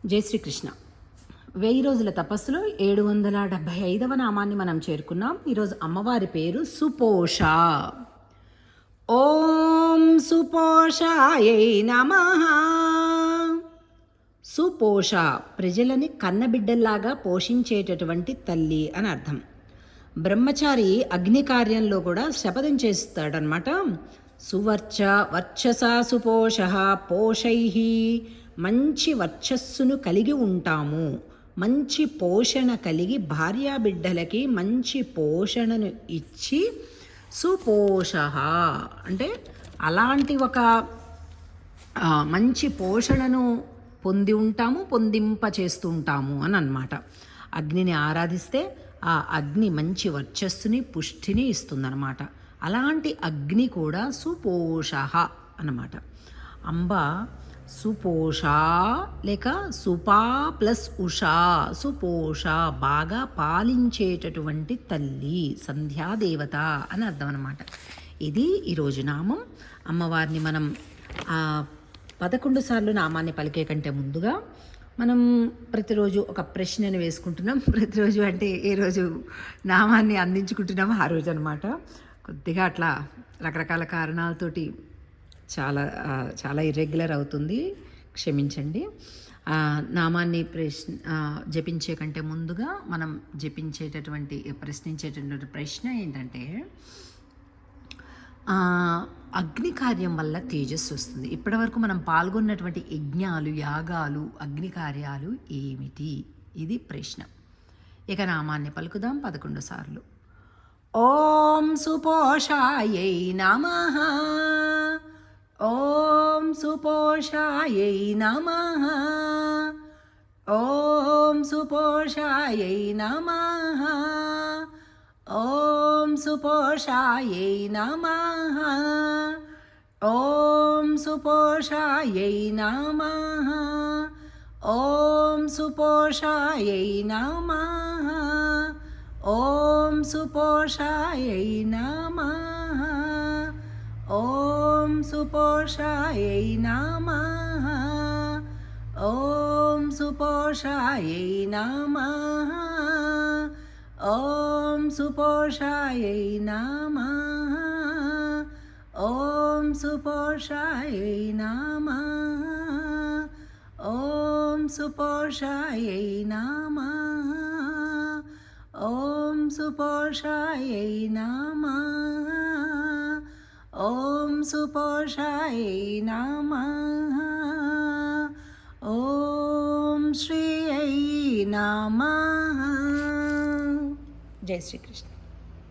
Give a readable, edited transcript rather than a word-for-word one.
జై శ్రీకృష్ణ. 1000 రోజుల తపస్సులో 775వ నామాన్ని మనం చేరుకున్నాం. ఈరోజు అమ్మవారి పేరు సుపోష. ఓం సుపోషాయై నమః. సుపోష ప్రజలని కన్నబిడ్డల్లాగా పోషించేటటువంటి తల్లి అని అర్థం. బ్రహ్మచారి అగ్ని కార్యంలో కూడా శపథం చేస్తాడనమాట. సువర్చ వర్చసా సుపోష పోషై, మంచి వర్చస్సును కలిగి ఉంటాము, మంచి పోషణ కలిగి భార్యాబిడ్డలకి మంచి పోషణను ఇచ్చి సుపోష అంటే అలాంటి ఒక మంచి పోషణను పొంది ఉంటాము, పొందింప చేస్తూ ఉంటాము అని అన్నమాట. అగ్నిని ఆరాధిస్తే ఆ అగ్ని మంచి వర్చస్సుని పుష్టిని ఇస్తుందన్నమాట. అలాంటి అగ్ని కూడా సుపోష అన్నమాట. అంబ సుపోష లేక సుపా ప్లస్ ఉషా, సుపోష బాగా పాలించేటటువంటి తల్లి, సంధ్యాదేవత అని అర్థం అన్నమాట. ఇది ఈరోజు నామం. అమ్మవారిని మనం 11 సార్లు నామాన్ని పలికే కంటే ముందుగా మనం ప్రతిరోజు ఒక ప్రశ్నను వేసుకుంటున్నాం. ప్రతిరోజు అంటే ఏ రోజు నామాన్ని అందించుకుంటున్నామో ఆ రోజు అనమాట. కొద్దిగా అట్లా రకరకాల కారణాలతోటి చాలా చాలా ఇర్రెగ్యులర్ అవుతుంది, క్షమించండి. నామాన్ని జపించే కంటే ముందుగా మనం ప్రశ్నించేటటువంటి ప్రశ్న ఏంటంటే, అగ్ని కార్యం వల్ల తేజస్సు వస్తుంది. ఇప్పటివరకు మనం పాల్గొన్నటువంటి యజ్ఞాలు, యాగాలు, అగ్ని కార్యాలు ఏమిటి? ఇది ప్రశ్న. ఇక నామాన్ని పలుకుదాం 11 సార్లు. ఓం సుపోషాయై నమః. ఓం సుపోషాయై నమః. ఓం సుపోషాయై నమః. ఓం సుపోషాయై నమః. ఓం సుపోషాయై నమః. ఓం సుపోషాయై నమః. ఓం సుపోషాయై నమః. ఓం సుపోషాయై నమః. ఓం సుపోషాయై నమః. ఓం సుపోషాయై నమః. ఓం సుపోషాయై నమః. ఓం సుపోషాయై నమః. ఓం సుపోషాయై నమః. ఓం సుపోషాయై నమః. ఓం శ్రీయై నమః. జై శ్రీకృష్ణ.